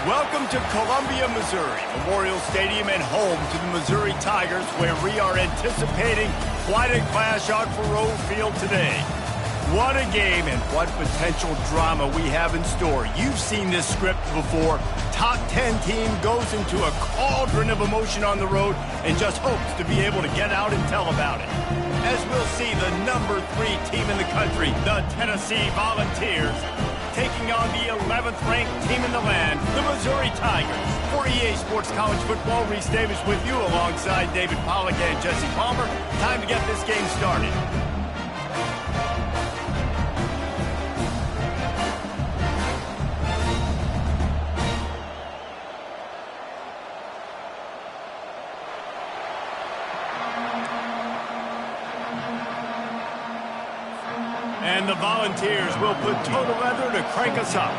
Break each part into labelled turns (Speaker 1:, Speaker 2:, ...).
Speaker 1: Welcome to Columbia, Missouri, Memorial Stadium and home to the Missouri Tigers, where we are anticipating quite a clash on Faroe Field today. What a game and what potential drama we have in store. You've seen this script before. Top 10 team goes into a cauldron of emotion on the road and just hopes to be able to get out and tell about it. As we'll see, the number 3 team in the country, the Tennessee Volunteers, taking on the 11th ranked team in the land, the Missouri Tigers. For EA Sports College Football, Reese Davis with you alongside David Pollack and Jesse Palmer. Time to get this game started. And the Volunteers will put total leather to crank us up.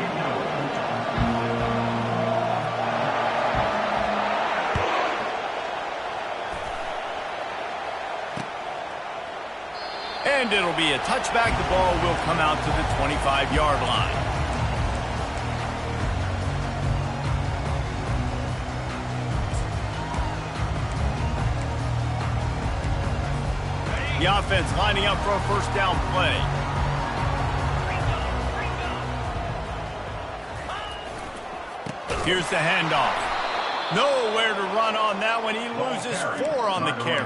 Speaker 1: And it'll be a touchback. The ball will come out to the 25-yard line. The offense lining up for a first down play. Here's the handoff. Nowhere to run on that one. He loses 4 on the carry.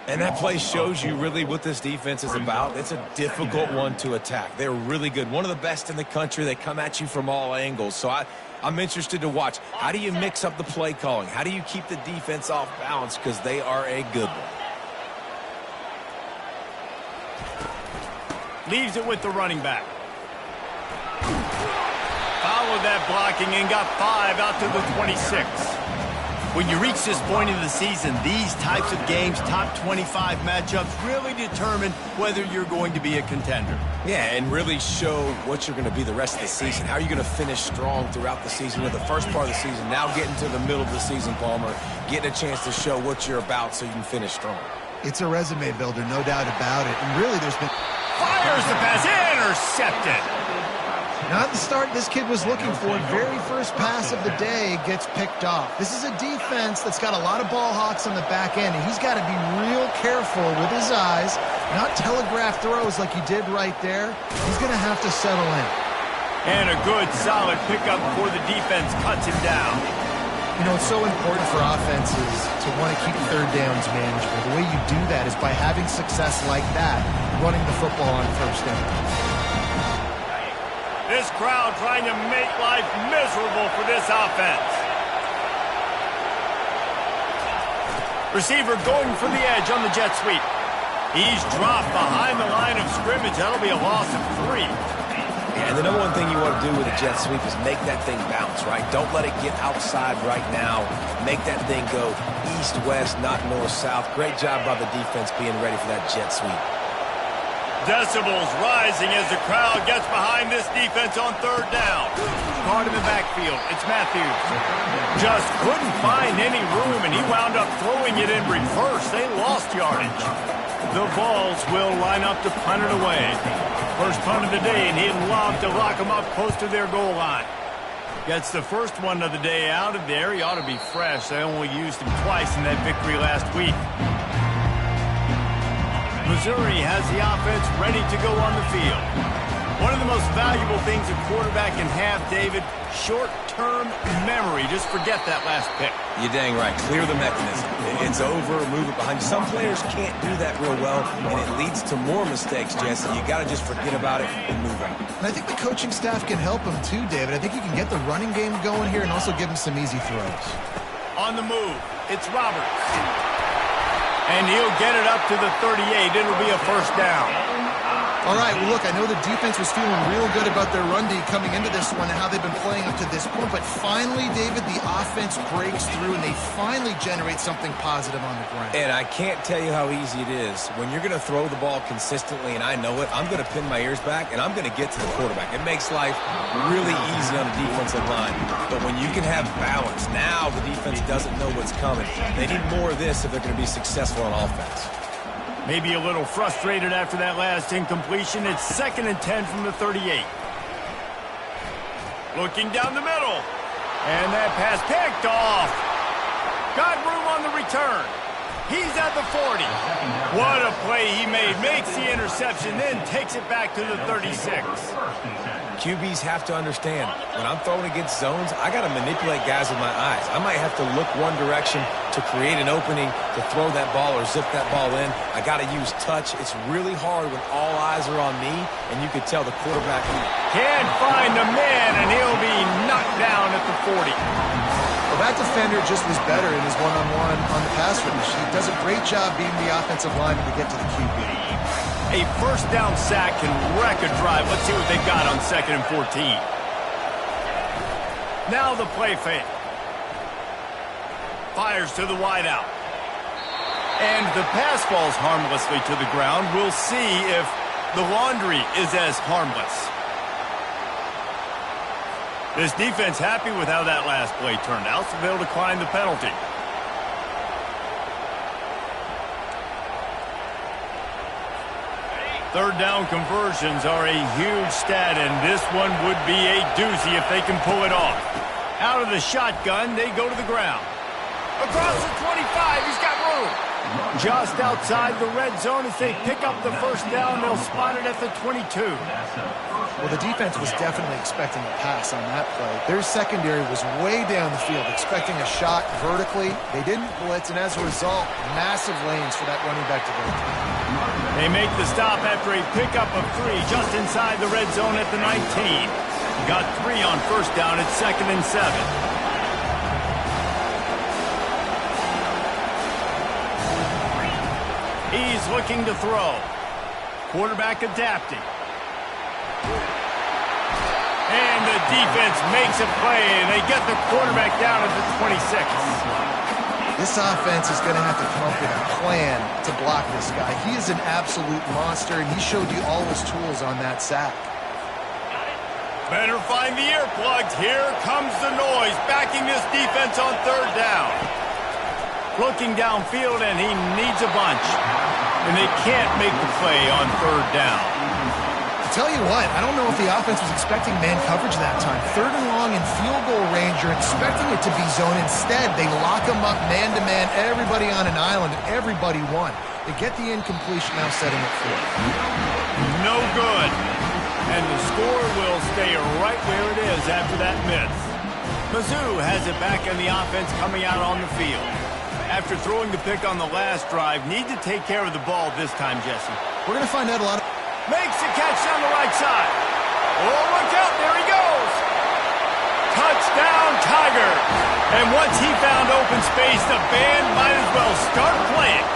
Speaker 2: And that play shows you really what this defense is about. It's a difficult one to attack. They're really good. One of the best in the country. They come at you from all angles. So I'm interested to watch. How do you mix up the play calling? How do you keep the defense off balance? Because they are a good one.
Speaker 1: Leaves it with the running back. Followed that blocking and got 5 out to the 26. When you reach this point of the season, these types of games, top 25 matchups, really determine whether you're going to be a contender.
Speaker 2: Yeah, and really show what you're going to be the rest of the season. How are you going to finish strong throughout the season? The first part of the season, now getting to the middle of the season, Palmer, getting a chance to show what you're about so you can finish strong.
Speaker 3: It's a resume builder, no doubt about it. And really, there's been...
Speaker 1: Fires the pass, intercepted.
Speaker 3: Not the start this kid was looking for. Very first pass of the day gets picked off. This is a defense that's got a lot of ball hawks on the back end, and he's got to be real careful with his eyes, not telegraph throws like he did right there. He's going to have to settle in.
Speaker 1: And a good, solid pickup before the defense cuts him down.
Speaker 3: You know, it's so important for offenses to want to keep third downs manageable. The way you do that is by having success like that, running the football on first down.
Speaker 1: This crowd trying to make life miserable for this offense. Receiver going for the edge on the jet sweep. He's dropped behind the line of scrimmage. That'll be a loss of 3.
Speaker 2: Yeah, and the number one thing you want to do with a jet sweep is make that thing bounce, right? Don't let it get outside right now. Make that thing go east-west, not north-south. Great job by the defense being ready for that jet sweep.
Speaker 1: Decibels rising as the crowd gets behind this defense on third down. Caught in the backfield. It's Matthews. Just couldn't find any room, and he wound up throwing it in reverse. They lost yardage. The Vols will line up to punt it away. First punt of the day, and he'd lob to lock them up close to their goal line. Gets the first one of the day out of there. He ought to be fresh. They only used him twice in that victory last week. Missouri has the offense ready to go on the field. One of the most valuable things a quarterback can have, David, short-term memory. Just forget that last pick.
Speaker 2: You're dang right. Clear the mechanism. It's over, move it behind you. Some players can't do that real well, and it leads to more mistakes, Jesse. You got to just forget about it and move on.
Speaker 3: And I think the coaching staff can help him too, David. I think you can get the running game going here and also give him some easy throws.
Speaker 1: On the move, it's Roberts. And he'll get it up to the 38. It'll be a first down.
Speaker 3: All right, well, look, I know the defense was feeling real good about their run D coming into this one and how they've been playing up to this point. But finally, David, the offense breaks through, and they finally generate something positive on the ground.
Speaker 2: And I can't tell you how easy it is. When you're going to throw the ball consistently, and I know it, I'm going to pin my ears back, and I'm going to get to the quarterback. It makes life really easy on the defensive line. But when you can have balance, now the defense doesn't know what's coming. They need more of this if they're going to be successful on offense.
Speaker 1: Maybe a little frustrated after that last incompletion. It's 2nd and 10 from the 38. Looking down the middle. And that pass picked off. Got room on the return. He's at the 40. What a play he made. Makes the interception, then takes it back to the 36.
Speaker 2: QBs have to understand, when I'm throwing against zones, I got to manipulate guys with my eyes. I might have to look one direction to create an opening to throw that ball or zip that ball in. I got to use touch. It's really hard when all eyes are on me, and you could tell the quarterback
Speaker 1: can't find the man, and he'll be knocked down at the 40.
Speaker 3: Well, that defender just was better in his one-on-one on the pass rush. He does a great job beating the offensive lineman to get to the QB.
Speaker 1: A first down sack can wreck a drive. Let's see what they got on 2nd and 14. Now the play fake. Fires to the wideout. And the pass falls harmlessly to the ground. We'll see if the laundry is as harmless. This defense happy with how that last play turned out, so they'll decline the penalty. Third down conversions are a huge stat, and this one would be a doozy if they can pull it off. Out of the shotgun, they go to the ground. Across the 25, he's got room. Just outside the red zone as they pick up the first down, they'll spot it at the 22.
Speaker 3: Well, the defense was definitely expecting a pass on that play. Their secondary was way down the field, expecting a shot vertically. They didn't blitz, and as a result, massive lanes for that running back to go through.
Speaker 1: They make the stop after a pickup of 3 just inside the red zone at the 19. Got 3 on first down at 2nd and 7. He's looking to throw. Quarterback adapting. And the defense makes a play, and they get the quarterback down at the 26.
Speaker 3: This offense is going to have to come up with a plan to block this guy. He is an absolute monster, and he showed you all his tools on that sack.
Speaker 1: Better find the earplugs. Here comes the noise, backing this defense on 3rd down. Looking downfield, and he needs a bunch. And they can't make the play on 3rd down.
Speaker 3: Tell you what, I don't know if the offense was expecting man coverage that time. 3rd and long in field goal range, you're expecting it to be zone. Instead, they lock them up man-to-man, everybody on an island, and everybody won. They get the incompletion, now setting it forward.
Speaker 1: No good. And the score will stay right where it is after that miss. Mizzou has it back in the offense coming out on the field. After throwing the pick on the last drive, need to take care of the ball this time, Jesse.
Speaker 3: We're going to find out a lot of...
Speaker 1: Makes the catch down the right side. Oh, look out. There he goes. Touchdown, Tiger. And once he found open space, the band might as well start playing.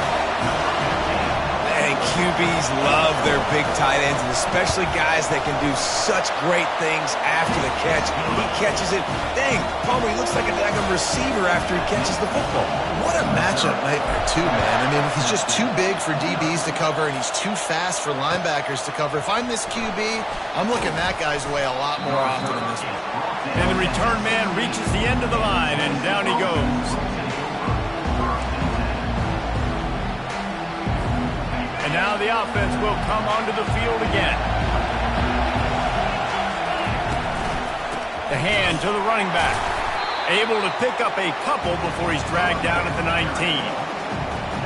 Speaker 2: And QBs love their big tight ends, and especially guys that can do such great things after the catch. He catches it. Dang, Palmer, he looks like a daggum receiver after he catches the football.
Speaker 3: What a matchup nightmare, too, man. I mean, he's just too big for DBs to cover, and he's too fast for linebackers to cover. If I'm this QB, I'm looking that guy's way a lot more often than this one.
Speaker 1: And the return man reaches the end of the line, and down he goes. And now the offense will come onto the field again. The hand to the running back. Able to pick up a couple before he's dragged down at the 19.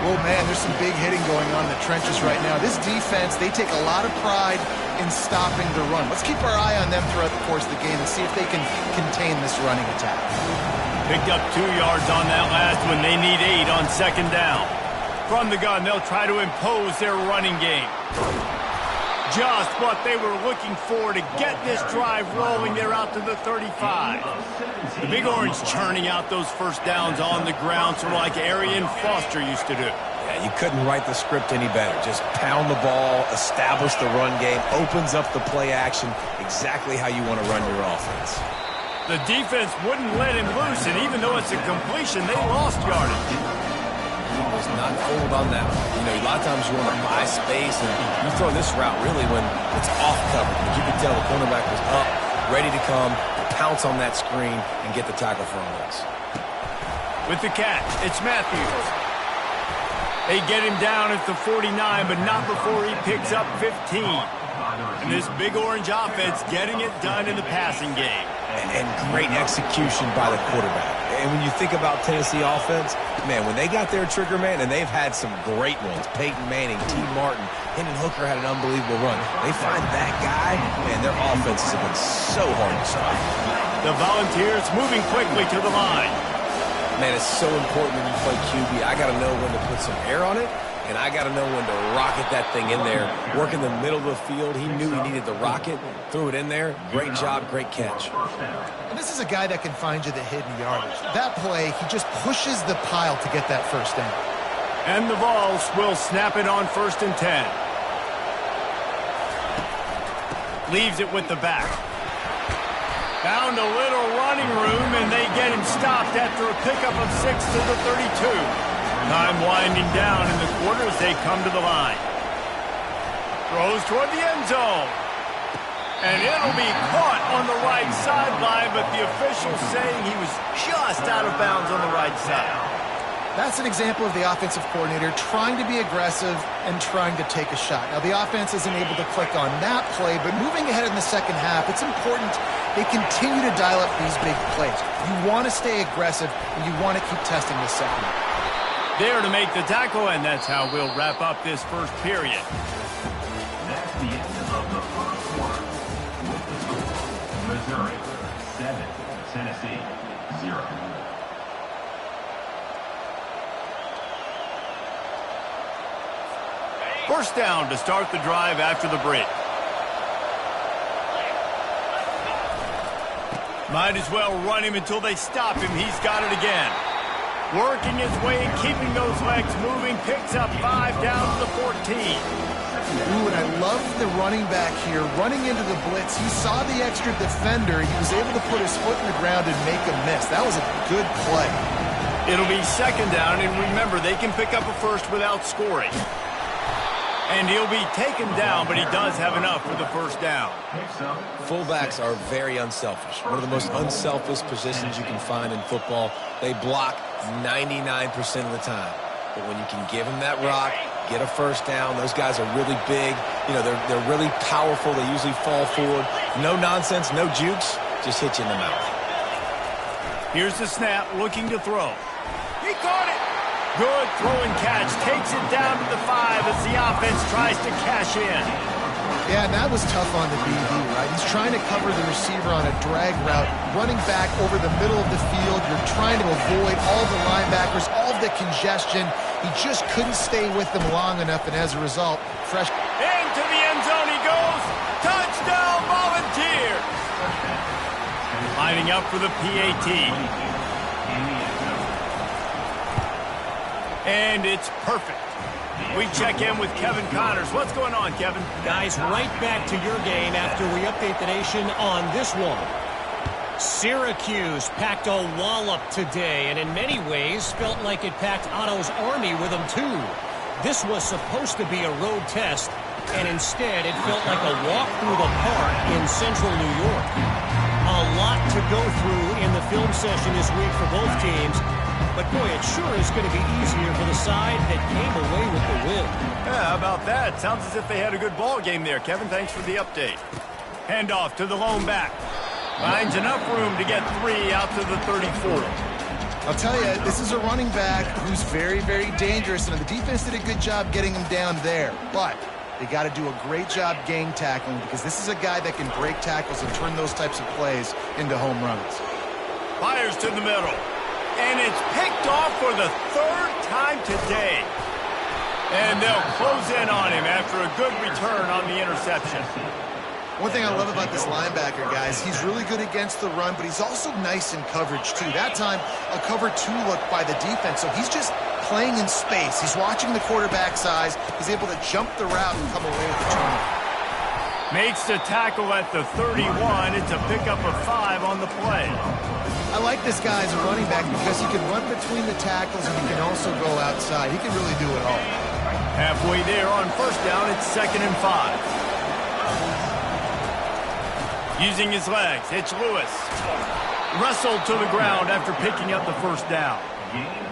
Speaker 3: Oh, man, there's some big hitting going on in the trenches right now. This defense, they take a lot of pride in stopping the run. Let's keep our eye on them throughout the course of the game and see if they can contain this running attack.
Speaker 1: Picked up 2 yards on that last one. They need 8 on 2nd down. From the gun, they'll try to impose their running game. Just what they were looking for to get this drive rolling. They're out to the 35. The Big Orange churning out those first downs on the ground, sort of like Arian Foster used to do.
Speaker 2: Yeah, you couldn't write the script any better. Just pound the ball, establish the run game, opens up the play action, exactly how you want to run your offense.
Speaker 1: The defense wouldn't let him loose, and even though it's a completion, they lost yardage.
Speaker 2: Was not fooled on that one. You know, a lot of times you want to buy space, and you throw this route really when it's off coverage. But you could tell the cornerback was up, ready to come, pounce on that screen, and get the tackle for a loss.
Speaker 1: With the catch, it's Matthews. They get him down at the 49, but not before he picks up 15. And this Big Orange offense getting it done in the passing game.
Speaker 2: and great execution by the quarterback. And when you think about Tennessee offense, man, when they got their trigger man, and they've had some great ones, Peyton Manning, T. Martin, Hendon Hooker had an unbelievable run. They find that guy, man, their offenses have been so hard to stop.
Speaker 1: The Volunteers moving quickly to the line.
Speaker 2: Man, it's so important when you play QB. I got to know when to put some air on it, and I got to know when to rocket that thing in there. Work in the middle of the field. He knew he needed the rocket. Threw it in there. Great job, great catch.
Speaker 3: And this is a guy that can find you the hidden yardage. That play, he just pushes the pile to get that first down.
Speaker 1: And the Vols will snap it on 1st and 10. Leaves it with the back. Found a little running room, and they get him stopped after a pickup of 6 to the 32. Time winding down in the quarter as they come to the line. Throws toward the end zone. And it'll be caught on the right sideline, but the officials saying he was just out of bounds on the right side.
Speaker 3: That's an example of the offensive coordinator trying to be aggressive and trying to take a shot. Now, the offense isn't able to click on that play, but moving ahead in the second half, it's important they continue to dial up these big plays. You want to stay aggressive, and you want to keep testing the second.
Speaker 1: There to make the tackle, and that's how we'll wrap up this first period.
Speaker 4: That's the end of the first quarter. With the score, Missouri 7, Tennessee 0.
Speaker 1: First down to start the drive after the break. Might as well run him until they stop him. He's got it again. Working his way and keeping those legs moving. Picks up 5 down to the 14.
Speaker 3: Ooh, and I love the running back here. Running into the blitz, he saw the extra defender. He was able to put his foot in the ground and make a miss. That was a good play.
Speaker 1: It'll be 2nd down, and remember, they can pick up a first without scoring. And he'll be taken down, but he does have enough for the first down.
Speaker 2: Fullbacks are very unselfish. One of the most unselfish positions you can find in football. They block 99% of the time. But when you can give them that rock, get a first down, those guys are really big. You know, they're really powerful. They usually fall forward. No nonsense, no jukes, just hit you in the mouth.
Speaker 1: Here's the snap, looking to throw. He caught it. Good throw and catch. Takes it down to the 5 as the offense tries to cash in.
Speaker 3: Yeah, and that was tough on the DB, right? He's trying to cover the receiver on a drag route, running back over the middle of the field. You're trying to avoid all the linebackers, all the congestion. He just couldn't stay with them long enough, and as a result, fresh.
Speaker 1: Into the end zone he goes. Touchdown, Volunteers. Lining up for the PAT. And it's perfect. We check in with Kevin Connors. What's going on, Kevin?
Speaker 5: Guys, right back to your game after we update the nation on this one. Syracuse packed a wallop today, and in many ways felt like it packed Otto's Army with them too. This was supposed to be a road test, and instead it felt like a walk through the park in central New York. A lot to go through in the film session this week for both teams. But, boy, it sure is going to be easier for the side that came away with the win.
Speaker 1: Yeah, how about that? Sounds as if they had a good ball game there. Kevin, thanks for the update. Handoff to the lone back. Finds enough room to get 3 out to the 34.
Speaker 3: I'll tell you, this is a running back who's very, very dangerous, and the defense did a good job getting him down there. But they got to do a great job gang tackling because this is a guy that can break tackles and turn those types of plays into home runs.
Speaker 1: Fires to the middle. And it's picked off for the 3rd time today. And they'll close in on him after a good return on the interception.
Speaker 3: One thing I love about this linebacker, guys, he's really good against the run, but he's also nice in coverage, too. That time, a cover 2 look by the defense, so he's just playing in space. He's watching the quarterback's eyes. He's able to jump the route and come away with the turnover.
Speaker 1: Makes the tackle at the 31. It's a pickup of 5 on the play.
Speaker 3: I like this guy as a running back because he can run between the tackles and he can also go outside. He can really do it all.
Speaker 1: Halfway there on first down, it's 2nd and 5. Using his legs, it's Lewis. Wrestled to the ground after picking up the first down.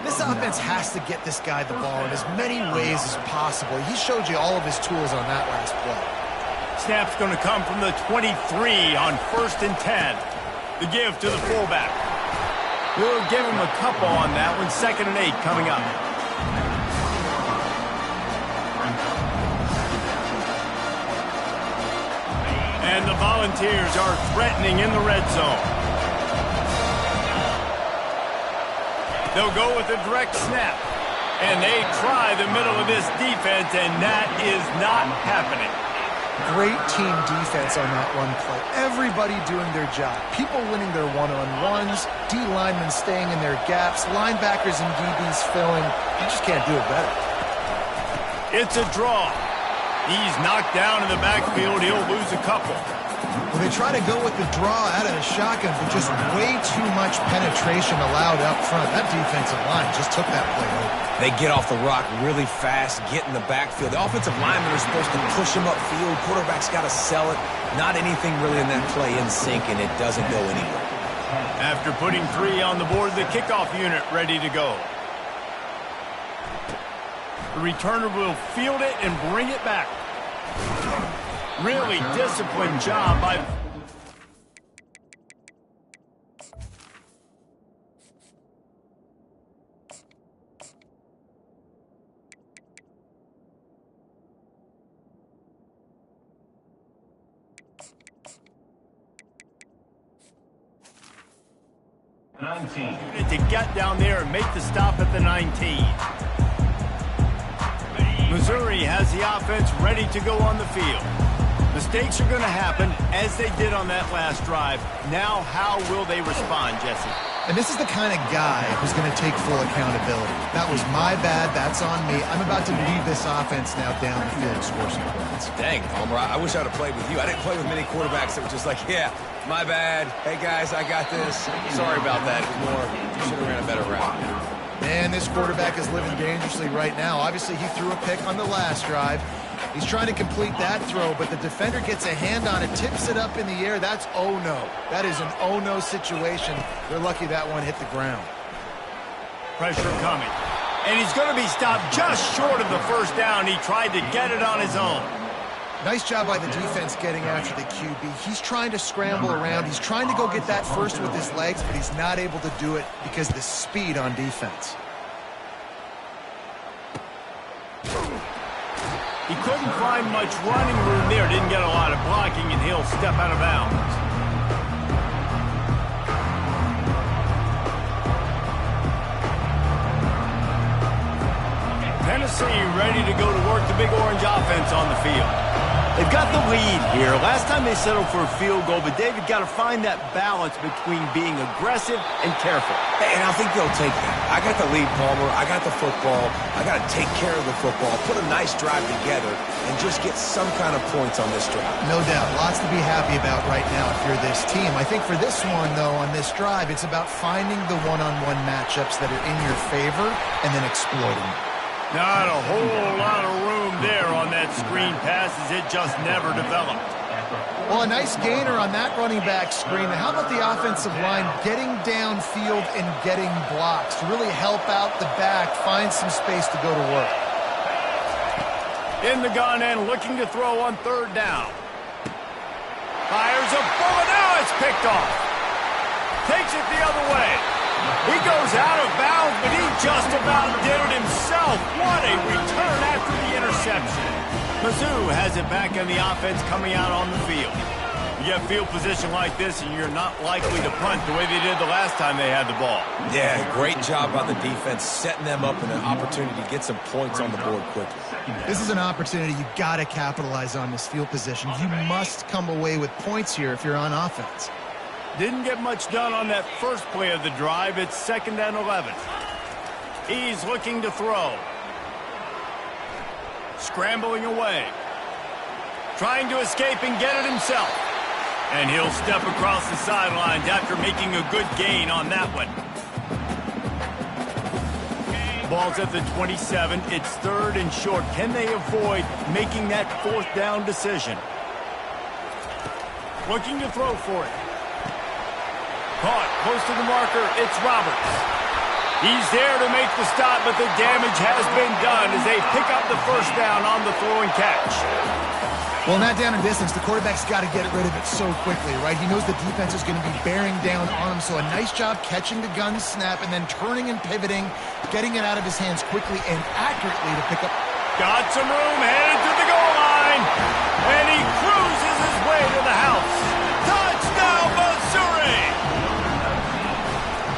Speaker 3: This offense has to get this guy the ball in as many ways as possible. He showed you all of his tools on that last play.
Speaker 1: Snap's going to come from the 23 on 1st and 10. The give to the fullback. We'll give him a couple on that one. 2nd and 8 coming up. And the Volunteers are threatening in the red zone. They'll go with a direct snap. And they try the middle of this defense, and that is not happening.
Speaker 3: Great team defense on that one play. Everybody doing their job. People winning their one-on-ones, D linemen staying in their gaps, linebackers and DBs filling. You just can't do it better.
Speaker 1: It's a draw. He's knocked down in the backfield. He'll lose a couple.
Speaker 3: Well, they try to go with the draw out of the shotgun, but just way too much penetration allowed up front. That defensive line just took that play over.
Speaker 2: They get off the rock really fast, get in the backfield. The offensive linemen are supposed to push him upfield. Quarterback's got to sell it. Not anything really in that play in sync, and it doesn't go anywhere.
Speaker 1: After putting 3 on the board, the kickoff unit ready to go. The returner will field it and bring it back. Really disciplined job by... to get down there and make the stop at the 19. Missouri has the offense ready to go on the field. Mistakes are going to happen, as they did on that last drive. Now, how will they respond, Jesse?
Speaker 3: And this is the kind of guy who's going to take full accountability. That was my bad. That's on me. I'm about to lead this offense now down the field and score some points.
Speaker 2: Dang, Palmer, I wish I'd have played with you. I didn't play with many quarterbacks that were just like, yeah, my bad. Hey, guys, I got this. Sorry about that. It was more, you should have ran a better route.
Speaker 3: Man, this quarterback is living dangerously right now. Obviously, he threw a pick on the last drive. He's trying to complete that throw, but the defender gets a hand on it, tips it up in the air. That's oh-no. That is an oh-no situation. They're lucky that one hit the ground.
Speaker 1: Pressure coming. And he's going to be stopped just short of the first down. He tried to get it on his own.
Speaker 3: Nice job by the defense getting after the QB. He's trying to scramble around. He's trying to go get that first with his legs, but he's not able to do it because of the speed on defense.
Speaker 1: He couldn't find much running room there. Didn't get a lot of blocking, and he'll step out of bounds. Tennessee ready to go to work the Big Orange offense on the field. They've got the lead here. Last time they settled for a field goal, but David got to find that balance between being aggressive and careful.
Speaker 2: And I think they'll take that. I got the lead, Palmer. I got the football. I got to take care of the football, put a nice drive together, and just get some kind of points on this drive.
Speaker 3: No doubt. Lots to be happy about right now if you're this team. I think for this one, though, on this drive, it's about finding the one-on-one matchups that are in your favor and then exploiting them.
Speaker 1: Not a whole lot of room there on that screen pass as it just never developed.
Speaker 3: Well, a nice gainer on that running back screen. How about the offensive line getting downfield and getting blocks to really help out the back, find some space to go to work?
Speaker 1: In the gun and looking to throw on 3rd down. Fires a bullet. Now it's picked off. Takes it the other way. He goes out of bounds, but he just about did it himself. What a return after the interception. Mizzou has it back on the offense coming out on the field. You get field position like this, and you're not likely to punt the way they did the last time they had the ball.
Speaker 2: Yeah, great job by the defense, setting them up and an opportunity to get some points on the board quickly.
Speaker 3: This is an opportunity you've got to capitalize on this field position. You must come away with points here if you're on offense.
Speaker 1: Didn't get much done on that first play of the drive. It's 2nd and 11. He's looking to throw. Scrambling away. Trying to escape and get it himself. And he'll step across the sidelines after making a good gain on that one. Ball's at the 27. It's 3rd and short. Can they avoid making that 4th down decision? Looking to throw for it. Caught close to the marker. It's Roberts. He's there to make the stop, but the damage has been done as they pick up the first down on the throw and catch.
Speaker 3: Well, not down in distance. The quarterback's got to get rid of it so quickly, right? He knows the defense is going to be bearing down on him, so a nice job catching the gun snap and then turning and pivoting, getting it out of his hands quickly and accurately to pick up.
Speaker 1: Got some room, headed to the goal line, and he cruises his way to the house. Touchdown, Missouri!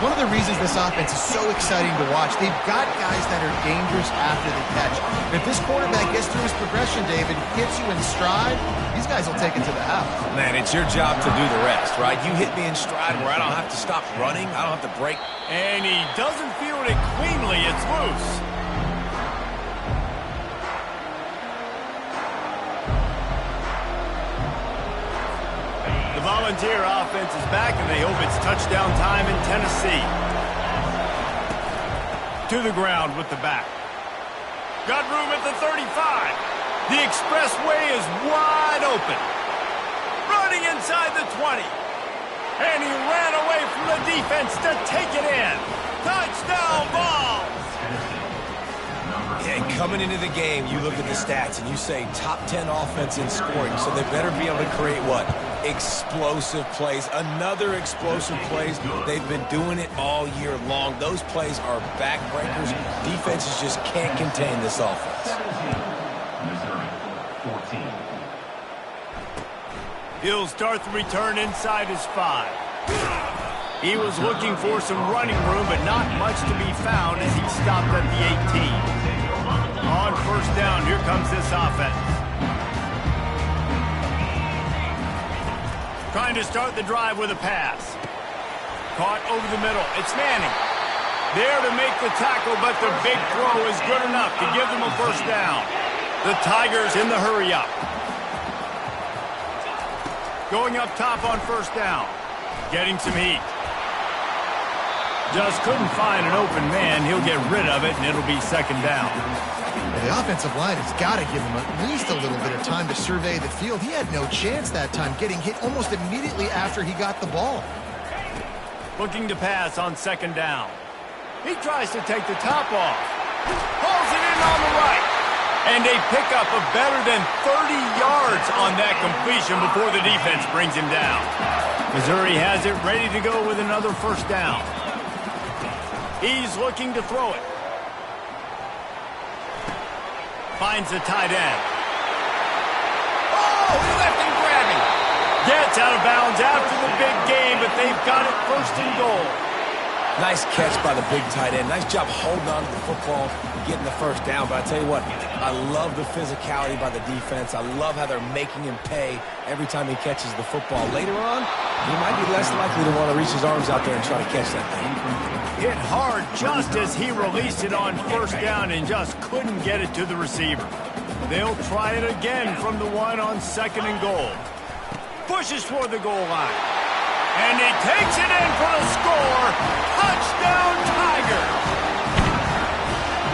Speaker 3: One of the reasons this offense is so exciting to watch, they've got guys that are dangerous after the catch. And if this quarterback gets through his progression, David, gets you in stride, these guys will take it to the house.
Speaker 2: Man, it's your job to do the rest, right? You hit me in stride where I don't have to stop running. I don't have to break.
Speaker 1: And he doesn't field it cleanly. It's loose. The Volunteer offense is back, and they hope it's touchdown time in Tennessee. To the ground with the back. Got room at the 35. The expressway is wide open. Running inside the 20. And he ran away from the defense to take it in. Touchdown ball!
Speaker 2: And coming into the game, you look at the stats and you say top 10 offense in scoring, so they better be able to create what? Explosive plays. Another explosive plays. They've been doing it all year long. Those plays are backbreakers. Defenses just can't contain this offense.
Speaker 4: Missouri, 14.
Speaker 1: He'll start the return inside his 5. He was looking for some running room, but not much to be found as he stopped at the 18. On first down, here comes this offense. Trying to start the drive with a pass. Caught over the middle. It's Manning. There to make the tackle, but the big throw is good enough to give them a first down. The Tigers in the hurry-up. Going up top on first down. Getting some heat. Just couldn't find an open man. He'll get rid of it, and it'll be second down.
Speaker 3: The offensive line has got to give him at least a little bit of time to survey the field. He had no chance that time, getting hit almost immediately after he got the ball.
Speaker 1: Looking to pass on second down. He tries to take the top off. Pulls it in on the right. And they pick up a better than 30 yards on that completion before the defense brings him down. Missouri has it ready to go with another first down. He's looking to throw it. Finds the tight end. Oh, he left him grabbing. Gets out of bounds after the big game, but they've got it first and goal.
Speaker 2: Nice catch by the big tight end. Nice job holding on to the football and getting the first down. But I tell you what, I love the physicality by the defense. I love how they're making him pay every time he catches the football. Later on, he might be less likely to want to reach his arms out there and try to catch that thing.
Speaker 1: Hit hard just as he released it on first down and just couldn't get it to the receiver. They'll try it again from the 1 on second and goal. Pushes toward the goal line. And he takes it in for the score. Touchdown, Tigers!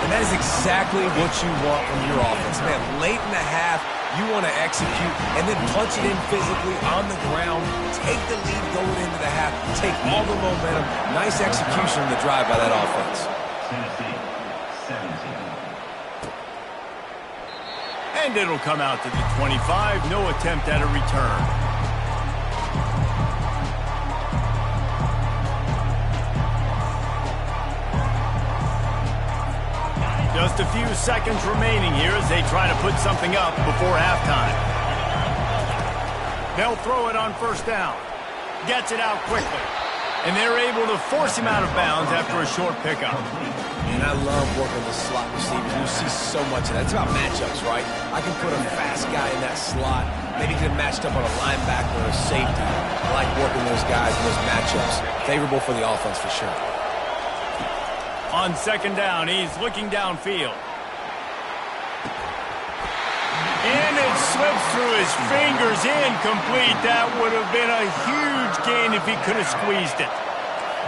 Speaker 2: And that is exactly what you want from your offense. Man, late in the half, you want to execute and then punch it in physically on the ground. Take the lead going into the half. Take all the momentum. Nice execution of the drive by that offense.
Speaker 4: Tennessee, 17.
Speaker 1: And it'll come out to the 25. No attempt at a return. Just a few seconds remaining here as they try to put something up before halftime. They'll throw it on first down. Gets it out quickly. And they're able to force him out of bounds after a short pickup.
Speaker 2: And I love working the slot receiver. You see so much of that. It's about matchups, right? I can put a fast guy in that slot. Maybe get him matched up on a linebacker or a safety. I like working those guys in those matchups. Favorable for the offense for sure.
Speaker 1: On second down, he's looking downfield. And it slips through his fingers, incomplete. That would have been a huge gain if he could have squeezed it.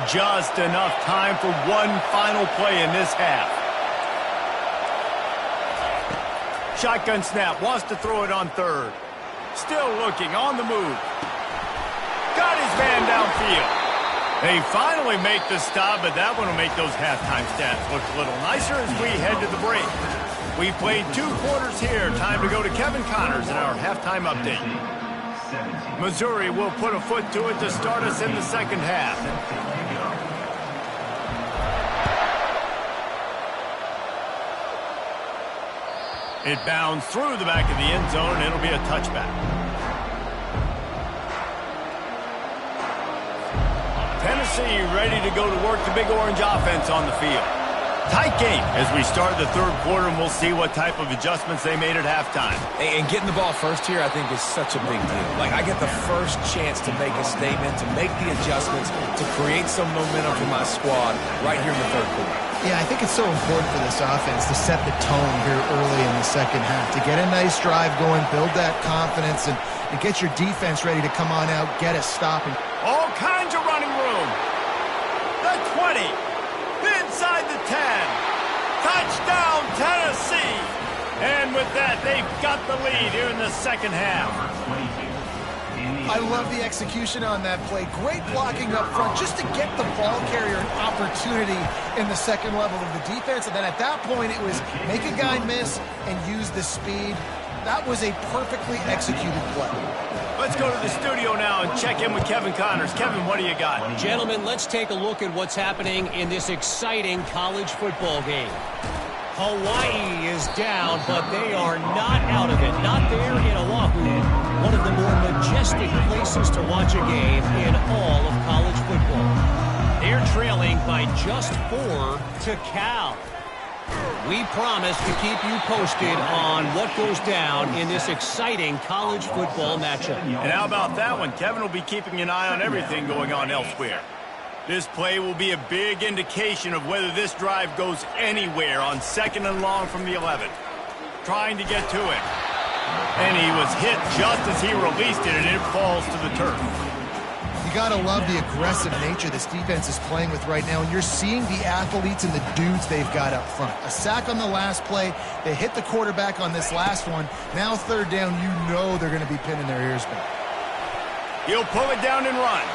Speaker 1: Just enough time for one final play in this half. Shotgun snap, wants to throw it on third. Still looking, on the move. Got his man downfield. They finally make the stop, but that one will make those halftime stats look a little nicer as we head to the break. We've played 2 quarters here. Time to go to Kevin Connors in our halftime update. Missouri will put a foot to it to start us in the second half. It bounds through the back of the end zone, and it'll be a touchback. Tennessee ready to go to work the Big Orange offense on the field. Tight game as we start the third quarter, and we'll see what type of adjustments they made at halftime.
Speaker 2: And getting the ball first here, I think, is such a big deal. Like, I get the first chance to make a statement, to make the adjustments, to create some momentum for my squad right here in the third quarter.
Speaker 3: Yeah, I think it's so important for this offense to set the tone here early in the second half, to get a nice drive going, build that confidence, and get your defense ready to come on out, get a stop. And
Speaker 1: all kinds of running room. The 20. Inside the 10. Touchdown, Tennessee. And with that, they've got the lead here in the second half.
Speaker 3: I love the execution on that play. Great blocking up front just to get the ball carrier an opportunity in the second level of the defense. And then at that point, it was make a guy miss and use the speed. That was a perfectly executed play.
Speaker 1: Let's go to the studio now and check in with Kevin Connors. Kevin, what do you got?
Speaker 5: Gentlemen, let's take a look at what's happening in this exciting college football game. Hawaii is down, but they are not out of it. Not there in Oahu, one of the more majestic places to watch a game in all of college football. They're trailing by just 4 to Cal. We promise to keep you posted on what goes down in this exciting college football matchup.
Speaker 1: And how about that one? Kevin will be keeping an eye on everything going on elsewhere. This play will be a big indication of whether this drive goes anywhere on 2nd and long from the 11. Trying to get to it. And he was hit just as he released it, and it falls to the turf.
Speaker 3: You got to love the aggressive nature this defense is playing with right now, and you're seeing the athletes and the dudes they've got up front. A sack on the last play. They hit the quarterback on this last one. Now 3rd down, you know they're going to be pinning their ears back.
Speaker 1: He'll pull it down and run.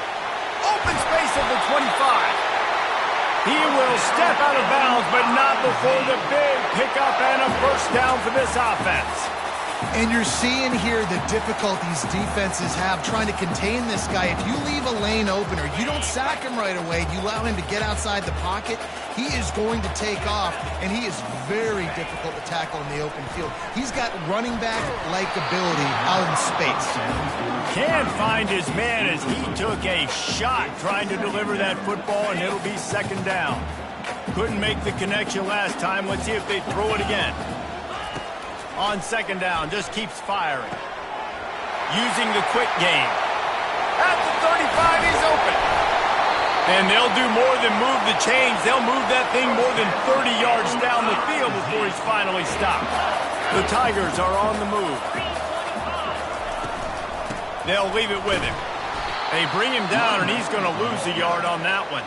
Speaker 1: Open space at the 25. He will step out of bounds, but not before the big pickup and a first down for this offense.
Speaker 3: And you're seeing here the difficulties defenses have trying to contain this guy. If you leave a lane open or you don't sack him right away, you allow him to get outside the pocket, he is going to take off, and he is very difficult to tackle in the open field. He's got running back-like ability out in space.
Speaker 1: Can't find his man as he took a shot trying to deliver that football, and it'll be 2nd down. Couldn't make the connection last time. Let's see if they throw it again. On 2nd down, just keeps firing. Using the quick game. At the 35, he's open. And they'll do more than move the chains. They'll move that thing more than 30 yards down the field before he's finally stopped. The Tigers are on the move. They'll leave it with him. They bring him down, and he's going to lose a yard on that one.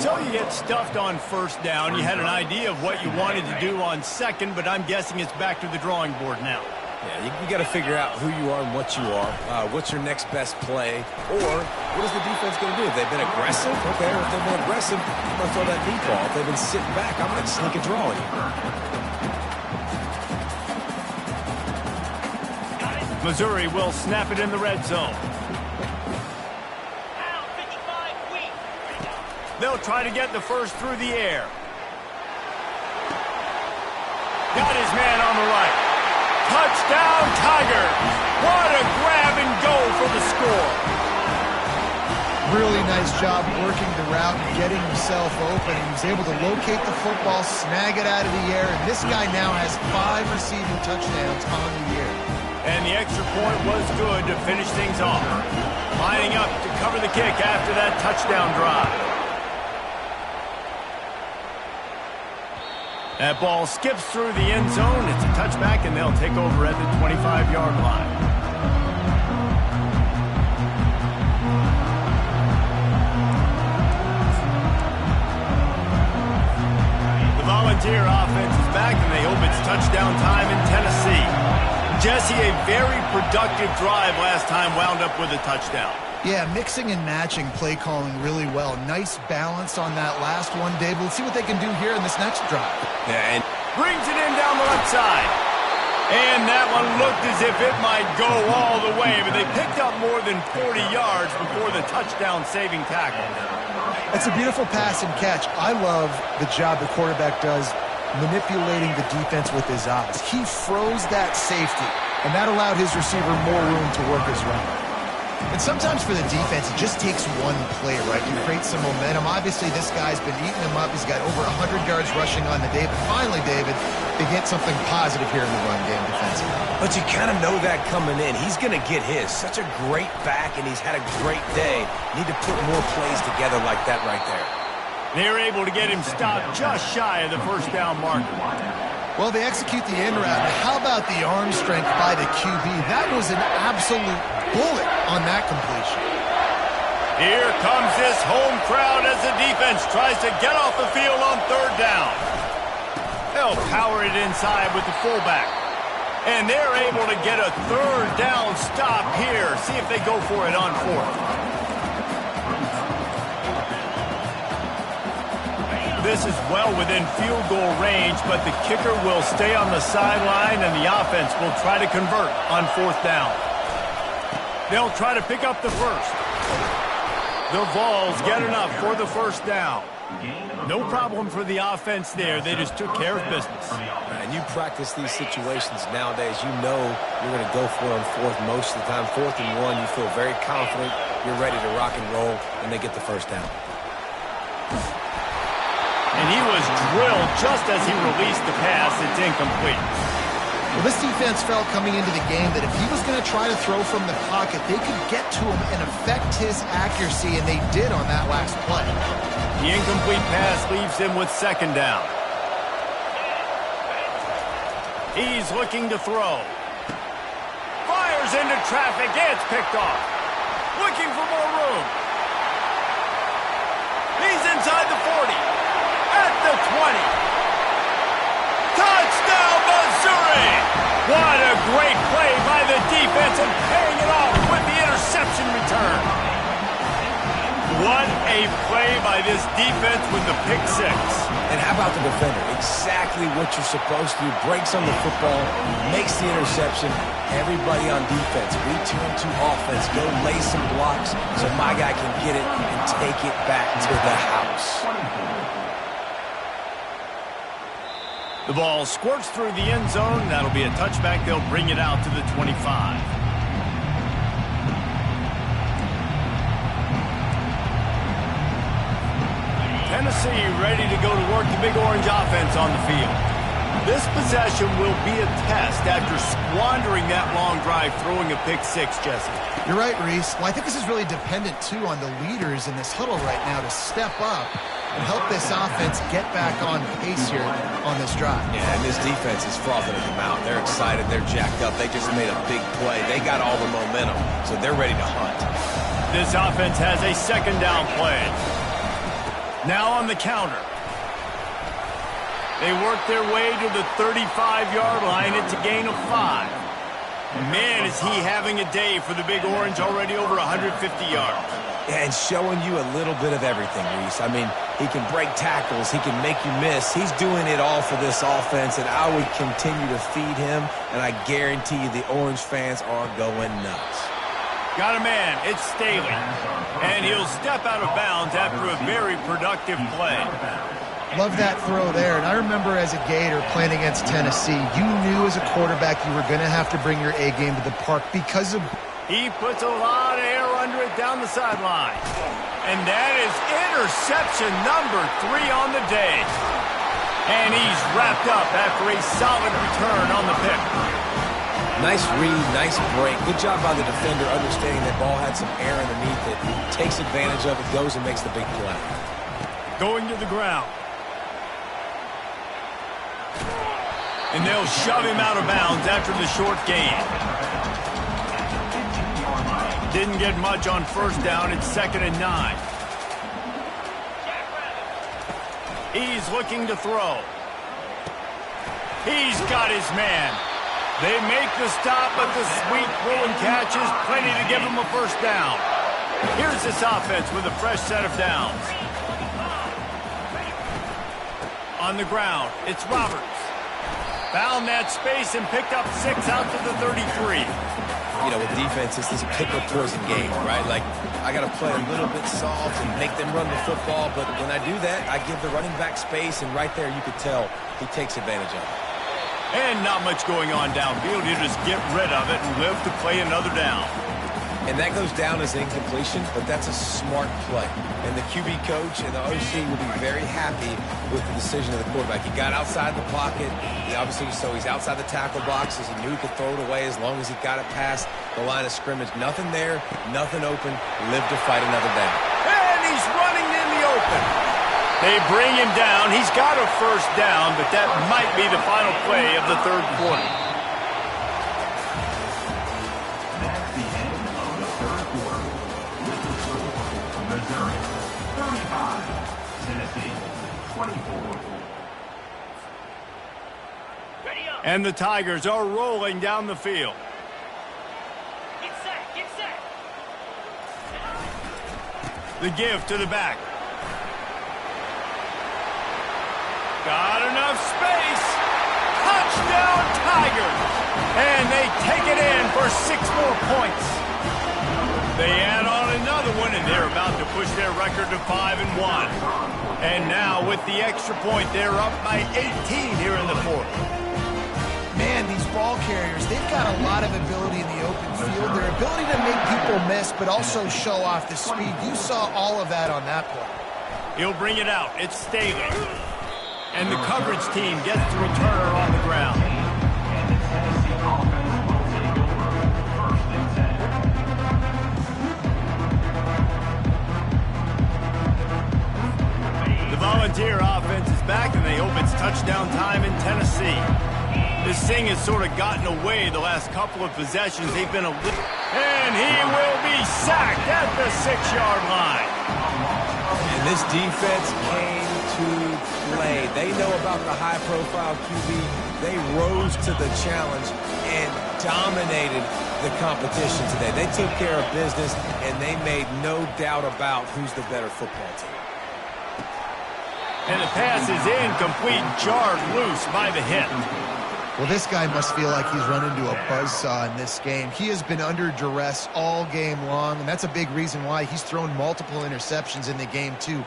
Speaker 1: So you get stuffed on 1st down. You had an idea of what you wanted to do on 2nd, but I'm guessing it's back to the drawing board now.
Speaker 2: Yeah, you got to figure out who you are and what you are. What's your next best play? Or what is the defense going to do? If they've been aggressive, okay, well, if they're more aggressive, I'm going to throw that deep ball. If they've been sitting back, I'm going to sneak a draw in here.
Speaker 1: Missouri will snap it in the red zone. They'll try to get the first through the air. Got his man on the right. Touchdown, Tigers. What a grab and go for the score.
Speaker 3: Really nice job working the route and getting himself open. He was able to locate the football, snag it out of the air, and this guy now has 5 receiving touchdowns on the year.
Speaker 1: And the extra point was good to finish things off. Lining up to cover the kick after that touchdown drive. That ball skips through the end zone. It's a touchback, and they'll take over at the 25-yard line. The Volunteer offense is back, and they hope it's touchdown time in Tennessee. Jesse, a very productive drive last time wound up with a touchdown.
Speaker 3: Yeah, mixing and matching play calling really well. Nice balance on that last one, Dave. Let's see what they can do here in this next drive.
Speaker 2: Yeah, and
Speaker 1: Brings it in down the left side. And that one looked as if it might go all the way, but they picked up more than 40 yards before the touchdown-saving tackle.
Speaker 3: It's a beautiful pass and catch. I love the job the quarterback does manipulating the defense with his eyes. He froze that safety, and that allowed his receiver more room to work his route. And sometimes for the defense, it just takes one play, right, to create some momentum. Obviously, this guy's been eating him up. He's got over 100 yards rushing on the day. But finally, David, they get something positive here in the run game defensively.
Speaker 2: But you kind of know that coming in. He's going to get his. Such a great back, and he's had a great day. Need to put more plays together like that right there.
Speaker 1: They're able to get him stopped just shy of the first down marker.
Speaker 3: Well, they execute the in route. How about the arm strength by the QB? That was an absolute bullet on that completion.
Speaker 1: Here comes this home crowd as the defense tries to get off the field on third down. They'll power it inside with the fullback. And they're able to get a third down stop here. See if they go for it on fourth. This is well within field goal range, but the kicker will stay on the sideline, and the offense will try to convert on fourth down. They'll try to pick up the first. The Vols get enough for the first down. No problem for the offense there. They just took care of business.
Speaker 2: And you practice these situations nowadays. You know you're going to go for it on fourth most of the time. 4th and 1, you feel very confident. You're ready to rock and roll, and they get the first down.
Speaker 1: And he was drilled just as he released the pass. It's incomplete.
Speaker 3: Well, this defense felt coming into the game that if he was going to try to throw from the pocket, they could get to him and affect his accuracy, and they did on that last play.
Speaker 1: The incomplete pass leaves him with second down. He's looking to throw. Fires into traffic. It's picked off. Looking for more room. He's inside the 40. At the 20. Touchdown, Missouri! What a great play by the defense and paying it off with the interception return. What a play by this defense with the pick six.
Speaker 2: And how about the defender? Exactly what you're supposed to do. Breaks on the football, makes the interception. Everybody on defense, return to offense. Go lay some blocks so my guy can get it and take it back to the house.
Speaker 1: The ball squirts through the end zone. That'll be a touchback. They'll bring it out to the 25. Tennessee ready to go to work the Big Orange offense on the field. This possession will be a test after squandering that long drive, throwing a pick six, Jesse.
Speaker 3: You're right, Reese. Well, I think this is really dependent, too, on the leaders in this huddle right now to step up and help this offense get back on pace here on this drive.
Speaker 2: Yeah, and this defense is frothing at the mouth. They're excited. They're jacked up. They just made a big play. They got all the momentum, so they're ready to hunt.
Speaker 1: This offense has a second down play. Now on the counter. They work their way to the 35-yard line. It's a gain of 5. Man, is he having a day for the Big Orange, already over 150 yards.
Speaker 2: And showing you a little bit of everything, Reese. I mean, he can break tackles. He can make you miss. He's doing it all for this offense, and I would continue to feed him, and I guarantee you the Orange fans are going nuts.
Speaker 1: Got a man. It's Staley. And he'll step out of bounds after a very productive play.
Speaker 3: Love that throw there. And I remember as a Gator playing against Tennessee, you knew as a quarterback you were going to have to bring your A game to the park because of...
Speaker 1: He puts a lot of air under it down the sideline. And that is interception number 3 on the day. And he's wrapped up after a solid return on the pick.
Speaker 2: Nice read, nice break. Good job by the defender understanding that ball had some air underneath it. Takes advantage of it, goes and makes the big play.
Speaker 1: Going to the ground. And they'll shove him out of bounds after the short gain. Didn't get much on first down. It's 2nd and 9. He's looking to throw. He's got his man. They make the stop, but the sweet throw and catch is plenty to give him a first down. Here's this offense with a fresh set of downs. On the ground, it's Roberts. Found that space and picked up 6 out to the 33.
Speaker 2: You know, with defense, it's this pick or poison game, right? Like, I got to play a little bit soft and make them run the football, but when I do that, I give the running back space, and right there you could tell he takes advantage of it.
Speaker 1: And not much going on downfield. You just get rid of it and live to play another down.
Speaker 2: And that goes down as incompletion, but that's a smart play. And the QB coach and the OC will be very happy with the decision of the quarterback. He got outside the pocket. He obviously, so he's outside the tackle boxes. He knew he could throw it away as long as he got it past the line of scrimmage. Nothing there, nothing open. Live to fight another down.
Speaker 1: And he's running in the open. They bring him down. He's got a first down, but that might be the final play of the third quarter.
Speaker 4: That's the end of the third quarter. With the score, Missouri 35, Tennessee 24.
Speaker 1: And the Tigers are rolling down the field.
Speaker 5: Get set, get set.
Speaker 1: The give to the back. Got enough space. Touchdown Tigers. And they take it in for 6 more points. They add on another one, and they're about to push their record to 5-1. And now with the extra point, they're up by 18 here in the fourth.
Speaker 3: Man, these ball carriers, they've got a lot of ability in the open field. Their ability to make people miss, but also show off the speed. You saw all of that on that play.
Speaker 1: He'll bring it out. It's Staley. And the coverage team gets the returner on the ground.
Speaker 4: And the Tennessee offense will take over 1st and 10.
Speaker 1: The Volunteer offense is back, and they hope it's touchdown time in Tennessee. This thing has sort of gotten away the last couple of possessions. They've been a little... And he will be sacked at the 6-yard line.
Speaker 2: And this defense came to play. They know about the high-profile QB. They rose to the challenge and dominated the competition today. They took care of business, and they made no doubt about who's the better football team.
Speaker 1: And the pass is incomplete, jarred loose by the hit.
Speaker 3: Well, this guy must feel like he's run into a buzzsaw in this game. He has been under duress all game long, and that's a big reason why he's thrown multiple interceptions in the game, too.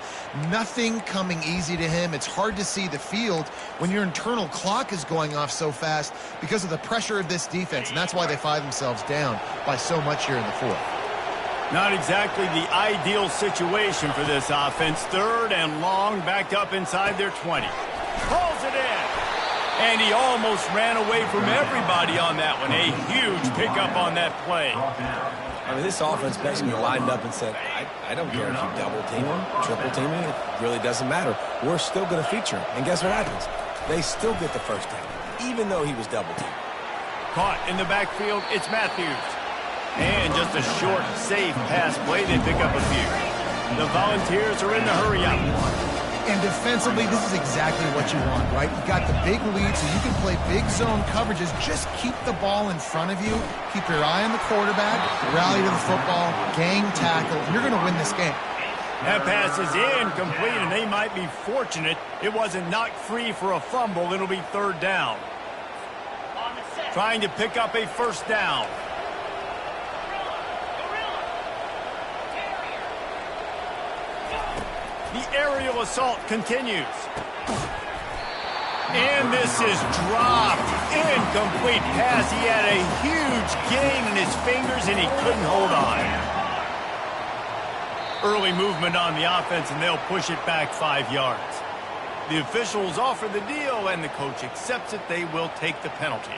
Speaker 3: Nothing coming easy to him. It's hard to see the field when your internal clock is going off so fast because of the pressure of this defense, and that's why they find themselves down by so much here in the fourth.
Speaker 1: Not exactly the ideal situation for this offense. 3rd and long, backed up inside their 20. Pulls it in. And he almost ran away from everybody on that one. A huge pickup on that play.
Speaker 2: I mean, this offense basically lined up and said, I don't care if you double team him, triple team him, it really doesn't matter. We're still going to feature him. And guess what happens? They still get the first down, even though he was double teamed.
Speaker 1: Caught in the backfield, it's Matthews. And just a short, safe pass play, they pick up a few. The Volunteers are in the hurry up.
Speaker 3: And defensively, this is exactly what you want, right? You got the big lead, so you can play big zone coverages. Just keep the ball in front of you. Keep your eye on the quarterback. Rally to the football. Gang tackle. You're going to win this game.
Speaker 1: That pass is incomplete, and they might be fortunate it wasn't knocked free for a fumble. It'll be 3rd down. Trying to pick up a first down. The aerial assault continues. And this is dropped. Incomplete pass. He had a huge gain in his fingers, and he couldn't hold on. Early movement on the offense, and they'll push it back 5 yards. The officials offer the deal, and the coach accepts it. They will take the penalty.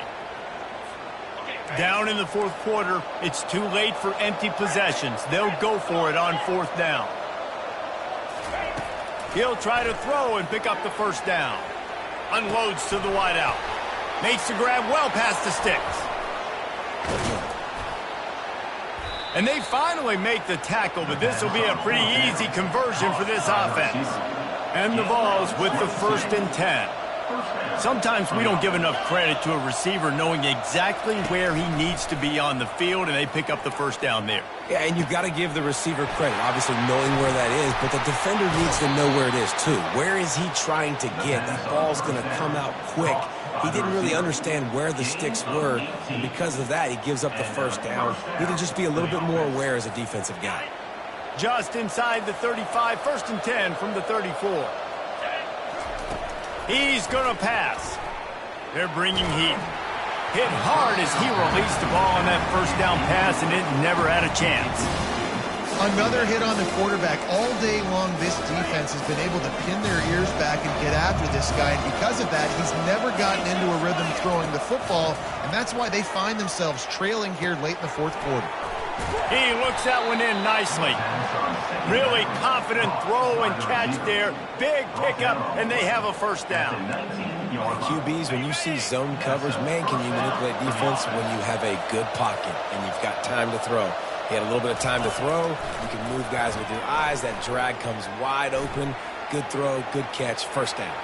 Speaker 1: Down in the fourth quarter, it's too late for empty possessions. They'll go for it on 4th down. He'll try to throw and pick up the first down. Unloads to the wideout. Makes the grab well past the sticks. And they finally make the tackle, but this will be a pretty easy conversion for this offense. And the Vols with the 1st and 10. Sometimes we don't give enough credit to a receiver knowing exactly where he needs to be on the field, and they pick up the first down there.
Speaker 2: Yeah, and you've got to give the receiver credit, obviously knowing where that is, but the defender needs to know where it is too. Where is he trying to get? That ball's going to come out quick, He didn't really understand where the sticks were, and because of that, he gives up the first down. He can just be a little bit more aware as a defensive guy.
Speaker 1: Just inside the 35, 1st and 10 from the 34. He's going to pass. They're bringing heat. Hit hard as he released the ball on that first down pass, and it never had a chance.
Speaker 3: Another hit on the quarterback. All day long, this defense has been able to pin their ears back and get after this guy. And because of that, he's never gotten into a rhythm throwing the football. And that's why they find themselves trailing here late in the 4th quarter.
Speaker 1: He looks that one in nicely. Really confident throw and catch there. Big pickup, and they have a first down.
Speaker 2: QBs, when you see zone coverage, man, can you manipulate defense when you have a good pocket and you've got time to throw. He had a little bit of time to throw. You can move guys with your eyes. That drag comes wide open. Good throw, good catch, first down.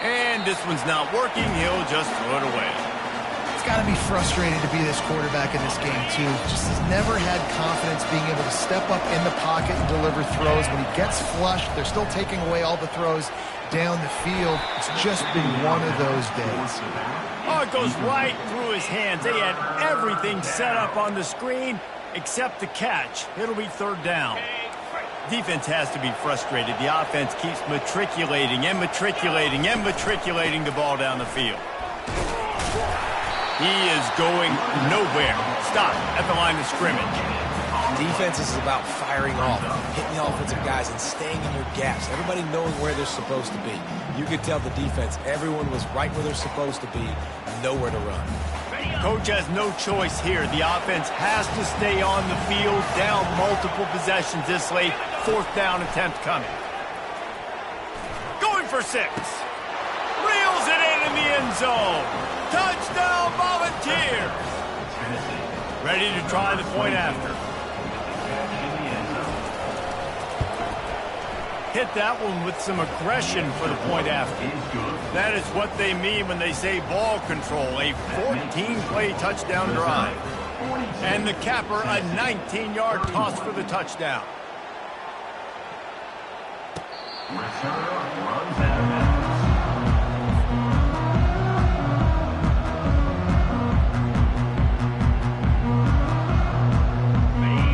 Speaker 1: And this one's not working. He'll just throw it away.
Speaker 3: It's got to be frustrating to be this quarterback in this game, too. Just has never had confidence being able to step up in the pocket and deliver throws. When he gets flushed, they're still taking away all the throws down the field. It's just been one of those days.
Speaker 1: Oh, it goes right through his hands. They had everything set up on the screen except the catch. It'll be 3rd down. Defense has to be frustrated. The offense keeps matriculating and matriculating and matriculating the ball down the field. He is going nowhere. Stop at the line of scrimmage.
Speaker 2: Defense is about firing off, hitting the offensive guys, and staying in your gaps. Everybody knowing where they're supposed to be. You could tell the defense, everyone was right where they're supposed to be, nowhere to run.
Speaker 1: Coach has no choice here. The offense has to stay on the field, down multiple possessions this late. 4th down attempt coming. Going for 6. Reels it in the end zone. Touchdown, Volunteers. Ready to try the point after. Hit that one with some aggression for the point after. That is what they mean when they say ball control. A 14-play touchdown drive. And the capper, a 19-yard toss for the touchdown.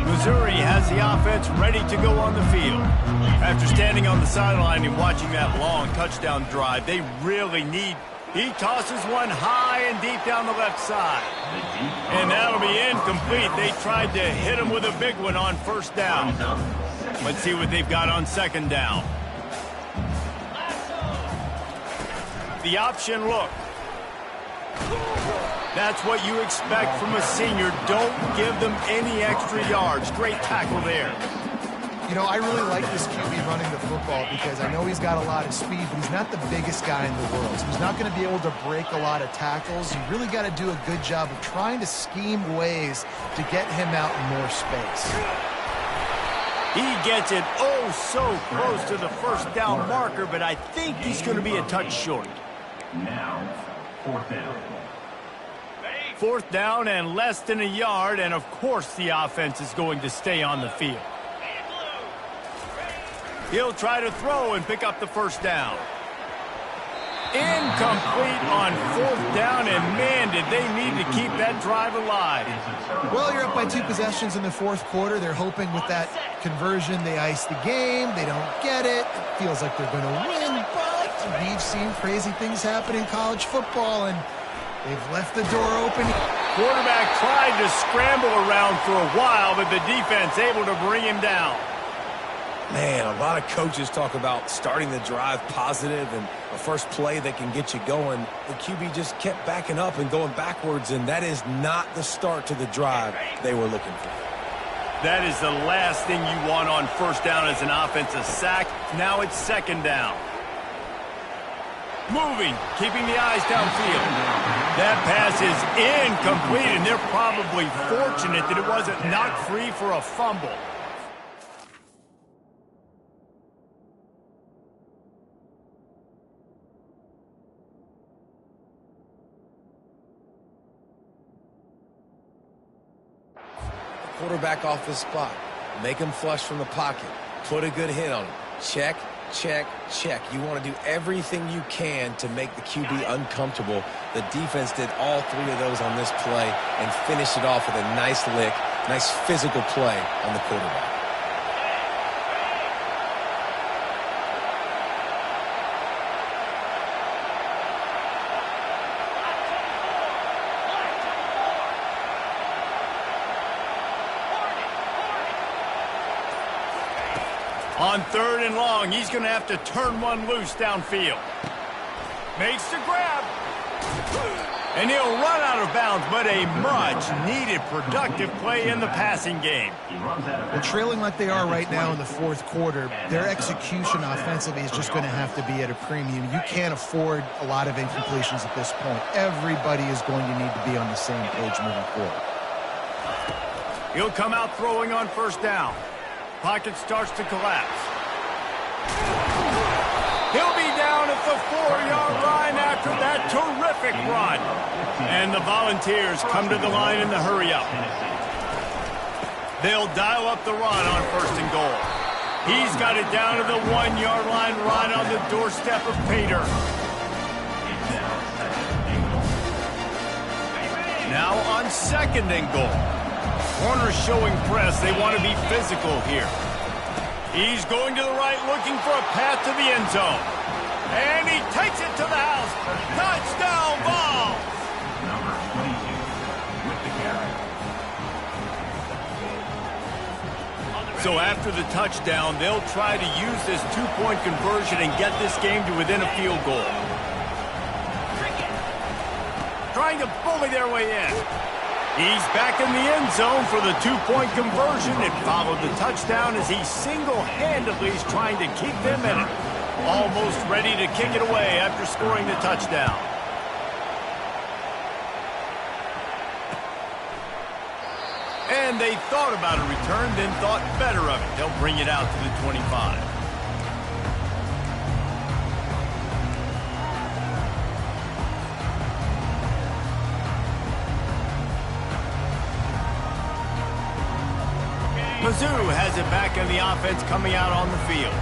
Speaker 1: Missouri has the offense ready to go on the field. After standing on the sideline and watching that long touchdown drive, they really need. He tosses one high and deep down the left side. And that'll be incomplete. They tried to hit him with a big one on 1st down. Let's see what they've got on 2nd down. The option look. That's what you expect from a senior. Don't give them any extra yards. Great tackle there.
Speaker 3: You know, I really like this QB running the football because I know he's got a lot of speed, but he's not the biggest guy in the world. So he's not going to be able to break a lot of tackles. You really got to do a good job of trying to scheme ways to get him out in more space.
Speaker 1: He gets it oh so close to the 1st down marker, but I think he's going to be a touch short.
Speaker 4: Now, 4th down.
Speaker 1: 4th down and less than a yard, and of course the offense is going to stay on the field. He'll try to throw and pick up the 1st down. Incomplete on 4th down, and man, did they need to keep that drive alive.
Speaker 3: Well, you're up by 2 possessions in the 4th quarter. They're hoping with that conversion they ice the game. They don't get it. It feels like they're going to win, but we've seen crazy things happen in college football, and they've left the door open.
Speaker 1: Quarterback tried to scramble around for a while, but the defense able to bring him down.
Speaker 2: Man, a lot of coaches talk about starting the drive positive and a first play that can get you going. The QB just kept backing up and going backwards, and that is not the start to the drive they were looking for.
Speaker 1: That is the last thing you want on 1st down as an offensive sack. Now it's 2nd down. Moving, keeping the eyes downfield. That pass is incomplete, and they're probably fortunate that it wasn't knocked free for a fumble.
Speaker 2: Quarterback off his spot. Make him flush from the pocket. Put a good hit on him. Check, check, check. You want to do everything you can to make the QB uncomfortable. The defense did all three of those on this play and finished it off with a nice lick, nice physical play on the quarterback.
Speaker 1: On 3rd and long, he's going to have to turn one loose downfield. Makes the grab. And he'll run out of bounds, but a much-needed productive play in the passing game.
Speaker 3: Well, trailing like they are right now in the 4th quarter, their execution offensively is just going to have to be at a premium. You can't afford a lot of incompletions at this point. Everybody is going to need to be on the same page moving forward.
Speaker 1: He'll come out throwing on 1st down. Pocket starts to collapse. He'll be down at the 4-yard line after that terrific run. And the Volunteers come to the line in the hurry-up. They'll dial up the run on 1st and goal. He's got it down to the 1-yard line right on the doorstep of Pater. Now on 2nd and goal. Corners showing press. They want to be physical here. He's going to the right, looking for a path to the end zone. And he takes it to the house. Touchdown ball.
Speaker 4: Number 22 with the carry.
Speaker 1: So after the touchdown, they'll try to use this 2-point conversion and get this game to within a field goal. Trying to bully their way in. He's back in the end zone for the 2-point conversion and followed the touchdown as he single-handedly is trying to keep them in it. Almost ready to kick it away after scoring the touchdown. And they thought about a return, then thought better of it. They'll bring it out to the 25. Mizzou has it back in the offense coming out on the field.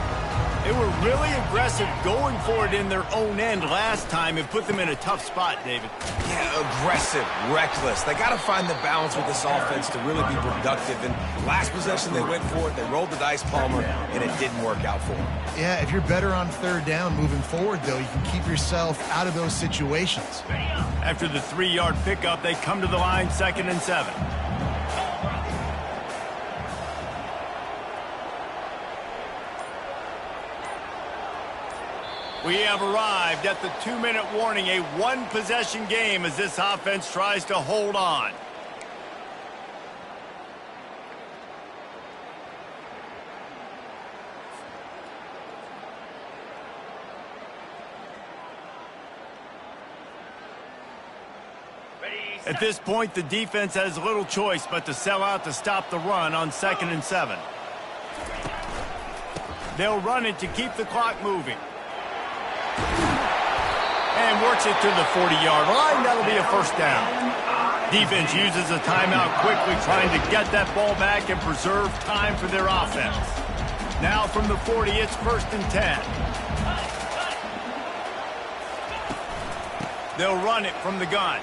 Speaker 1: They were really aggressive going for it in their own end last time and put them in a tough spot, David.
Speaker 2: Yeah, aggressive, reckless. They got to find the balance with this offense to really be productive. And last possession, they went for it. They rolled the dice, Palmer, and it didn't work out for them.
Speaker 3: Yeah, if you're better on 3rd down moving forward, though, you can keep yourself out of those situations.
Speaker 1: After the 3-yard pickup, they come to the line 2nd and 7. We have arrived at the 2-minute warning, a 1-possession game as this offense tries to hold on. At this point, the defense has little choice but to sell out to stop the run on 2nd and 7. They'll run it to keep the clock moving. And works it to the 40-yard line. That'll be a 1st down. Defense uses a timeout quickly, trying to get that ball back and preserve time for their offense. Now from the 40, it's 1st and 10. They'll run it from the gun.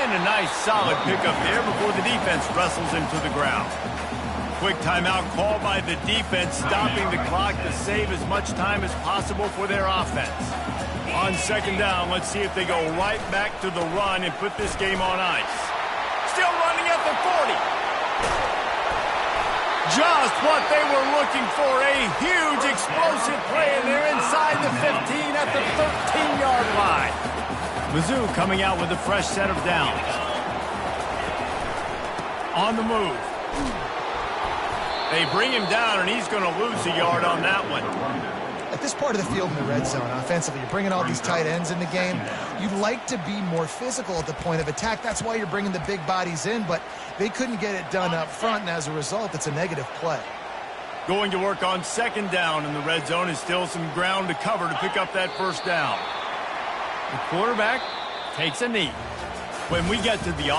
Speaker 1: And a nice solid pickup there before the defense wrestles him to the ground. Quick timeout call by the defense, stopping the clock to save as much time as possible for their offense. On 2nd down, let's see if they go right back to the run and put this game on ice. Still running at the 40. Just what they were looking for, a huge explosive play, and they're inside the 15 at the 13-yard line. Mizzou coming out with a fresh set of downs. On the move. They bring him down, and he's going to lose a yard on that one.
Speaker 3: At this part of the field in the red zone, offensively, you're bringing all these tight ends in the game. You'd like to be more physical at the point of attack. That's why you're bringing the big bodies in, but they couldn't get it done up front, and as a result, it's a negative play.
Speaker 1: Going to work on 2nd down in the red zone is still some ground to cover to pick up that 1st down. The quarterback takes a knee. When we get to the